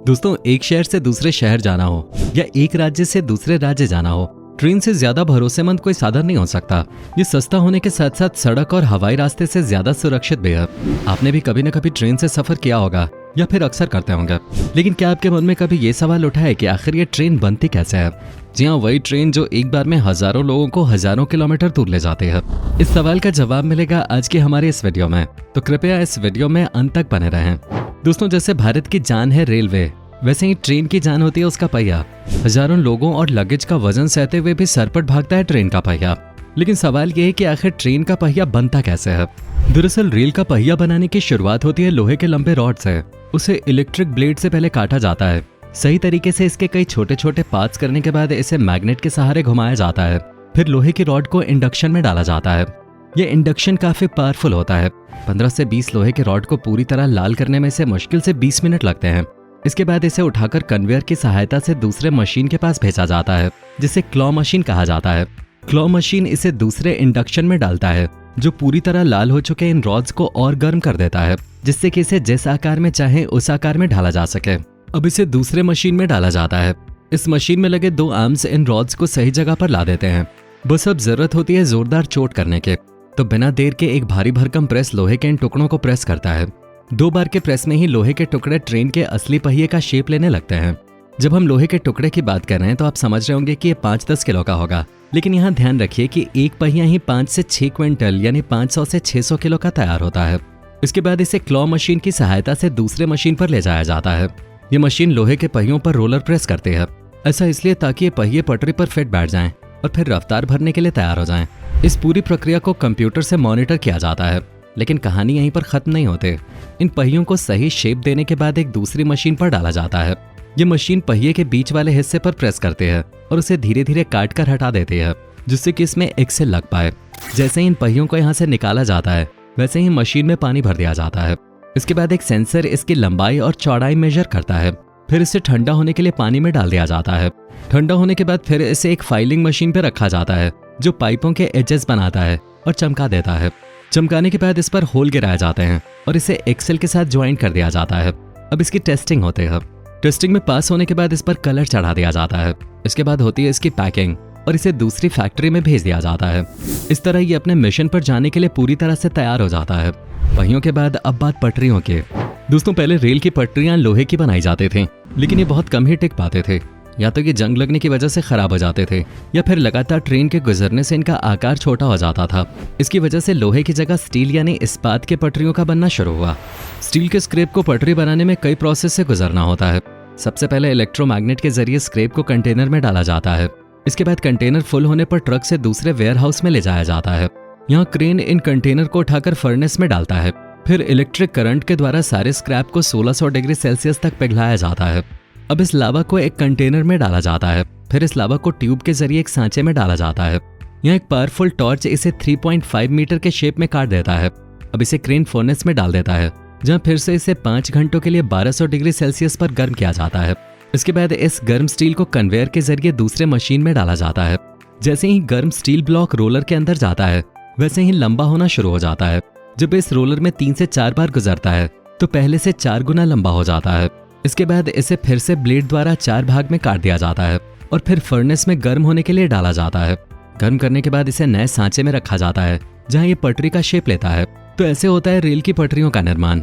दोस्तों, एक शहर से दूसरे शहर जाना हो या एक राज्य से दूसरे राज्य जाना हो, ट्रेन से ज्यादा भरोसेमंद कोई साधन नहीं हो सकता। ये सस्ता होने के साथ साथ सड़क और हवाई रास्ते से ज्यादा सुरक्षित भी है। आपने भी कभी न कभी ट्रेन से सफर किया होगा या फिर अक्सर करते होंगे, लेकिन क्या आपके मन में कभी ये सवाल उठा है कि आखिर ये ट्रेन बनती कैसे है? जी हाँ, वही ट्रेन जो एक बार में हजारों लोगों को हजारों किलोमीटर दूर ले जाती है। इस सवाल का जवाब मिलेगा आज की हमारे इस वीडियो में, तो कृपया इस वीडियो में अंत तक बने रहें। दोस्तों, जैसे भारत की जान है रेलवे, वैसे ही ट्रेन की जान होती है उसका पहिया। हजारों लोगों और लगेज का वजन सहते हुए भी सरपट भागता है ट्रेन का पहिया। लेकिन सवाल ये है कि आखिर ट्रेन का पहिया बनता कैसे है? दरअसल रेल का पहिया बनाने की शुरुआत होती है लोहे के लंबे रॉड से। उसे इलेक्ट्रिक ब्लेड से पहले काटा जाता है। सही तरीके से इसके कई छोटे छोटे पार्ट्स करने के बाद इसे मैग्नेट के सहारे घुमाया जाता है। फिर लोहे की रॉड को इंडक्शन में डाला जाता है। ये इंडक्शन काफी पावरफुल होता है। 15 से 20 लोहे के रॉड को पूरी तरह लाल करने में से मुश्किल से 20 मिनट लगते हैं। इसके बाद इसे उठाकर कन्वेयर की सहायता से दूसरे मशीन के पास भेजा जाता है, जिसे क्लॉ मशीन कहा जाता है। क्लॉ मशीन इसे दूसरे इंडक्शन में डालता है, जो पूरी तरह लाल हो चुके इन रॉड्स को और गर्म कर देता है, जिससे कि इसे जिस आकार में चाहे उस आकार में ढाला जा सके। अब इसे दूसरे मशीन में डाला जाता है। इस मशीन में लगे 2 आर्म्स इन रॉड्स को सही जगह पर ला देते हैं। बस अब जरूरत होती है जोरदार चोट करने के, तो बिना देर के एक भारी भरकम प्रेस लोहे के इन टुकड़ों को प्रेस करता है। 2 बार के प्रेस में ही लोहे के टुकड़े ट्रेन के असली पहिए का शेप लेने लगते हैं। जब हम लोहे के टुकड़े की बात कर रहे हैं तो आप समझ रहे होंगे कि ये 5-10 किलो का होगा, लेकिन यहाँ ध्यान रखिए कि एक पहिया ही 5 से 6 क्विंटल यानी 500 से 600 किलो का तैयार होता है। इसके बाद इसे क्लॉ मशीन की सहायता से दूसरे मशीन पर ले जाया जाता है। ये मशीन लोहे के पहियों पर रोलर प्रेस करती है। ऐसा इसलिए ताकि ये पहिए पटरी पर फिट बैठ जाएं और फिर रफ्तार भरने के लिए तैयार हो जाएं। इस पूरी प्रक्रिया को कंप्यूटर से मॉनिटर किया जाता है। लेकिन कहानी यहीं पर खत्म नहीं होते। इन पहियों को सही शेप देने के बाद एक दूसरी मशीन पर डाला जाता है। ये मशीन पहिए के बीच वाले हिस्से पर प्रेस करती है और उसे धीरे धीरे काट कर हटा देती है, जिससे कि इसमें एक्सेल लग पाए। जैसे ही इन पहियों को यहाँ से निकाला जाता है, वैसे ही मशीन में पानी भर दिया जाता है। इसके बाद एक सेंसर इसकी लंबाई और चौड़ाई मेजर करता है। फिर इसे ठंडा होने के लिए पानी में डाल दिया जाता है। ठंडा होने के बाद फिर इसे एक फाइलिंग मशीन पर रखा जाता है, जो पाइपों के एजेस बनाता है और चमका देता है। चमकाने के बाद इस पर होल गिराए जाते हैं और इसे एक्सेल के साथ ज्वाइन कर दिया जाता है। अब इसकी टेस्टिंग होती है। टेस्टिंग में पास होने के बाद इस पर कलर चढ़ा दिया जाता है। इसके बाद होती है इसकी पैकिंग और इसे दूसरी फैक्ट्री में भेज दिया जाता है। इस तरह ये अपने मिशन पर जाने के लिए पूरी तरह से तैयार हो जाता है। पहियों के बाद अब बात पटरियों की। दोस्तों, पहले रेल की पटरियां लोहे की बनाई जाती थी, लेकिन ये बहुत कम ही टिक पाते थे। या तो ये जंग लगने की वजह से खराब हो जाते थे या फिर लगातार ट्रेन के गुजरने से इनका आकार छोटा हो जाता था। इसकी वजह से लोहे की जगह स्टील यानी इस्पात के पटरियों का बनना शुरू हुआ। स्टील के स्क्रैप को पटरी बनाने में कई प्रोसेस से गुजरना होता है। सबसे पहले इलेक्ट्रोमैग्नेट के जरिए स्क्रैप को कंटेनर में डाला जाता है। इसके बाद कंटेनर फुल होने पर ट्रक से दूसरे वेयरहाउस में ले जाया जाता है। यहाँ क्रेन इन कंटेनर को उठाकर फर्नेस में डालता है। फिर इलेक्ट्रिक करंट के द्वारा सारे स्क्रैप को 1600 डिग्री सेल्सियस तक पिघलाया जाता है। अब इस लावा को एक कंटेनर में डाला जाता है। फिर इस लावा को ट्यूब के जरिए एक सांचे में डाला जाता है। यहाँ एक पावरफुल टॉर्च इसे 3.5 मीटर के शेप में काट देता है। अब इसे क्रेन फर्नेस में डाल देता है, जहाँ फिर से इसे 5 घंटों के लिए 1200 डिग्री सेल्सियस पर गर्म किया जाता है। इसके बाद इस गर्म स्टील को कन्वेयर के जरिए दूसरे मशीन में डाला जाता है। जैसे ही गर्म स्टील ब्लॉक रोलर के अंदर जाता है, वैसे ही लंबा होना शुरू हो जाता है। जब इस रोलर में 3 से 4 बार गुजरता है, तो पहले से 4 गुना लंबा हो जाता है। इसके बाद इसे फिर से ब्लेड द्वारा 4 भाग में काट दिया जाता है और फिर फर्नेस में गर्म होने के लिए डाला जाता है। गर्म करने के बाद इसे नए सांचे में रखा जाता है, जहां ये पटरी का शेप लेता है। तो ऐसे होता है रेल की पटरियों का निर्माण।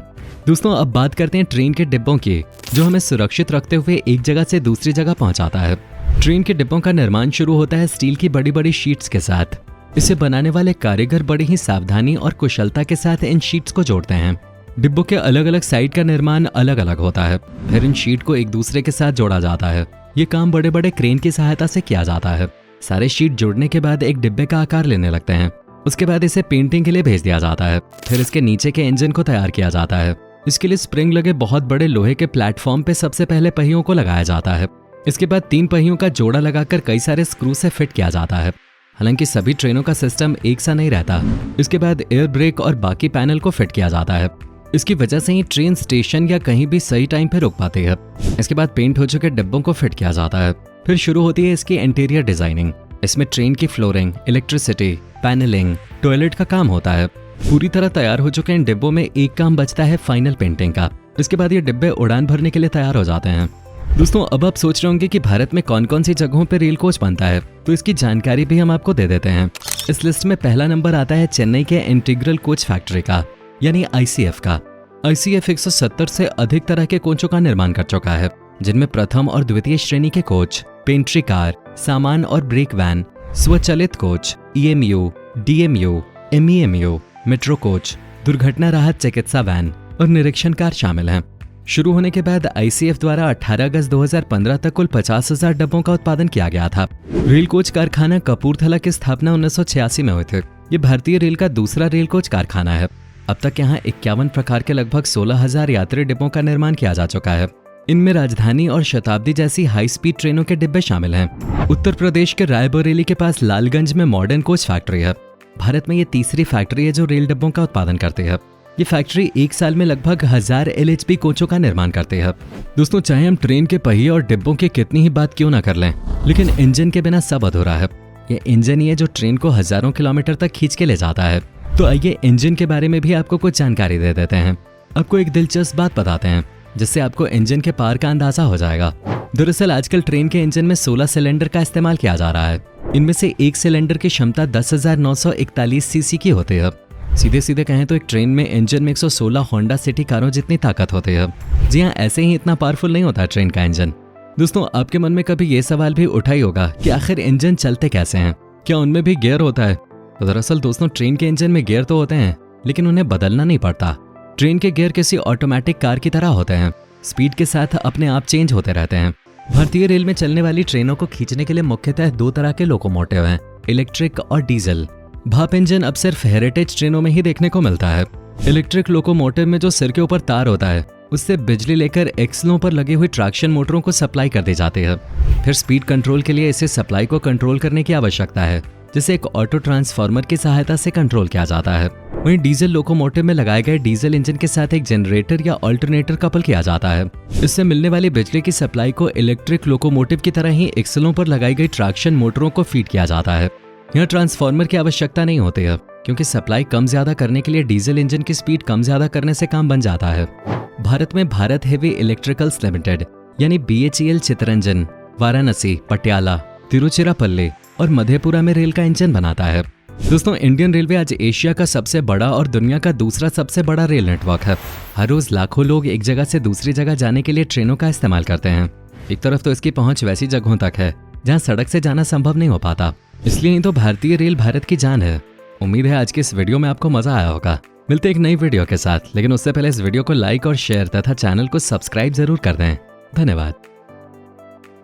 दोस्तों, अब बात करते हैं ट्रेन के डिब्बों की, जो हमें सुरक्षित रखते हुए एक जगह से दूसरी जगह पहुंचाता है। ट्रेन के डिब्बों का निर्माण शुरू होता है स्टील की बड़ी बड़ी शीट्स के साथ। इसे बनाने वाले कारीगर बड़ी ही सावधानी और कुशलता के साथ इन शीट्स को जोड़ते हैं। डिब्बों के अलग अलग साइड का निर्माण अलग अलग होता है। फिर इन शीट को एक दूसरे के साथ जोड़ा जाता है। ये काम बड़े बड़े क्रेन की सहायता से किया जाता है। सारे शीट जुड़ने के बाद एक डिब्बे का आकार लेने लगते हैं। उसके बाद इसे पेंटिंग के लिए भेज दिया जाता है। फिर इसके नीचे के इंजन को तैयार किया जाता है। इसके लिए स्प्रिंग लगे बहुत बड़े लोहे के प्लेटफॉर्म पे सबसे पहले पहियों को लगाया जाता है। इसके बाद 3 पहियों का जोड़ा लगाकर कई सारे स्क्रू से फिट किया जाता है। हालांकि सभी ट्रेनों का सिस्टम एक सा नहीं रहता। इसके बाद एयर ब्रेक और बाकी पैनल को फिट किया जाता है। इसकी वजह से ही ट्रेन स्टेशन या कहीं भी सही टाइम पे रुक पाती है। इसके बाद पेंट हो चुके डिब्बों को फिट किया जाता है। फिर शुरू होती है इसकी इंटीरियर डिजाइनिंग। इसमें ट्रेन की फ्लोरिंग, इलेक्ट्रिसिटी, पैनलिंग, टॉयलेट का काम होता है। पूरी तरह तैयार हो चुके इन डिब्बों में एक काम बचता है फाइनल पेंटिंग का। इसके बाद ये डिब्बे उड़ान भरने के लिए तैयार हो जाते हैं। दोस्तों अब आप सोच रहे होंगे कि भारत में कौन कौन सी जगहों पर रेल कोच बनता है, तो इसकी जानकारी भी हम आपको दे देते हैं। इस लिस्ट में पहला नंबर आता है चेन्नई के इंटीग्रल कोच फैक्ट्री का, यानी ICF का। ICF 170 से अधिक तरह के कोचों का निर्माण कर चुका है, जिनमें प्रथम और द्वितीय श्रेणी के कोच, पेंट्री कार, सामान और ब्रेक वैन, स्वचालित coach, EMU, DMU, MEMU, metro coach, दुर्घटना राहत चिकित्सा वैन और निरीक्षण कार शामिल हैं। शुरू होने के बाद ICF द्वारा 18 अगस्त 2015 तक कुल 50,000 डब्बों का उत्पादन किया गया था। रेल कोच कारखाना कपूरथला की स्थापना 1986 में हुई थी। ये भारतीय रेल का दूसरा रेल कोच कारखाना है। अब तक यहाँ 51 प्रकार के लगभग 16,000 यात्री डिब्बों का निर्माण किया जा चुका है। इनमें राजधानी और शताब्दी जैसी हाई स्पीड ट्रेनों के डिब्बे शामिल हैं। उत्तर प्रदेश के रायबरेली के पास लालगंज में मॉडर्न कोच फैक्ट्री है। भारत में ये तीसरी फैक्ट्री है जो रेल डिब्बों का उत्पादन करती है। ये फैक्ट्री एक साल में लगभग 1000 LHP कोचों का निर्माण करती है। दोस्तों चाहे हम ट्रेन के पहिए और डिब्बों की कितनी ही बात क्यों ना कर लें, लेकिन इंजन के बिना सब अधूरा है। ये इंजन ही है जो ट्रेन को हजारों किलोमीटर तक खींच के ले जाता है। तो आइए इंजन के बारे में भी आपको कुछ जानकारी दे देते हैं। आपको एक दिलचस्प बात बताते हैं जिससे आपको इंजन के पावर का अंदाजा हो जाएगा। दरअसल आजकल ट्रेन के इंजन में 16 सिलेंडर का इस्तेमाल किया जा रहा है। इनमें से एक सिलेंडर की क्षमता 10,941 सीसी की होती है। सीधे सीधे कहें तो एक ट्रेन में इंजन में 116 होंडा सिटी कारों जितनी ताकत होती है। जी हाँ, ऐसे ही इतना पावरफुल नहीं होता ट्रेन का इंजन। दोस्तों आपके मन में कभी ये सवाल भी उठा ही होगा कि आखिर इंजन चलते कैसे हैं, क्या उनमें भी गियर होता है? तो दरअसल दोस्तों ट्रेन के इंजन में गियर तो होते हैं, लेकिन उन्हें बदलना नहीं पड़ता। ट्रेन के गियर किसी ऑटोमेटिक कार की तरह होते हैं, स्पीड के साथ अपने आप चेंज होते रहते हैं। भारतीय रेल में चलने वाली ट्रेनों को खींचने के लिए मुख्यतः 2 तरह के लोकोमोटिव हैं, इलेक्ट्रिक और डीजल। भाप इंजन अब सिर्फ हेरिटेज ट्रेनों में ही देखने को मिलता है। इलेक्ट्रिक लोकोमोटिव में जो सिर के ऊपर तार होता है, उससे बिजली लेकर एक्सलों पर लगी हुई ट्रैक्शन मोटरों को सप्लाई कर दी जाती है। फिर स्पीड कंट्रोल के लिए इसे सप्लाई को कंट्रोल करने की आवश्यकता है, जिसे एक ऑटो ट्रांसफार्मर की सहायता से कंट्रोल किया जाता है। वहीं डीजल लोकोमोटिव में लगाए गए डीजल इंजन के साथ एक जनरेटर या अल्टरनेटर कपल किया जाता है। इससे मिलने वाली बिजली की सप्लाई को इलेक्ट्रिक लोकोमोटिव की तरह ही एक्सलों पर लगाई गई ट्रैक्शन मोटरों को फीड किया जाता है। यहाँ ट्रांसफार्मर की आवश्यकता नहीं होती है, क्योंकि सप्लाई कम ज्यादा करने के लिए डीजल इंजन की स्पीड कम ज्यादा करने से काम बन जाता है। भारत में भारत हेवी इलेक्ट्रिकल्स लिमिटेड यानी BHEL चितरंजन वाराणसी, पटियाला, तिरुचिरापल्ली और मधेपुरा में रेल का इंजन बनाता है। दोस्तों इंडियन रेलवे आज एशिया का सबसे बड़ा और दुनिया का दूसरा सबसे बड़ा रेल नेटवर्क है। हर रोज लाखों लोग एक जगह से दूसरी जगह जाने के लिए ट्रेनों का इस्तेमाल करते हैं। एक तरफ तो इसकी पहुंच वैसी जगहों तक है जहां सड़क से जाना संभव नहीं हो पाता, इसलिए ही तो भारतीय रेल भारत की जान है। उम्मीद है आज की इस वीडियो में आपको मजा आया होगा। मिलते एक नई वीडियो के साथ, लेकिन उससे पहले इस वीडियो को लाइक और शेयर तथा चैनल को सब्सक्राइब जरूर कर दें। धन्यवाद।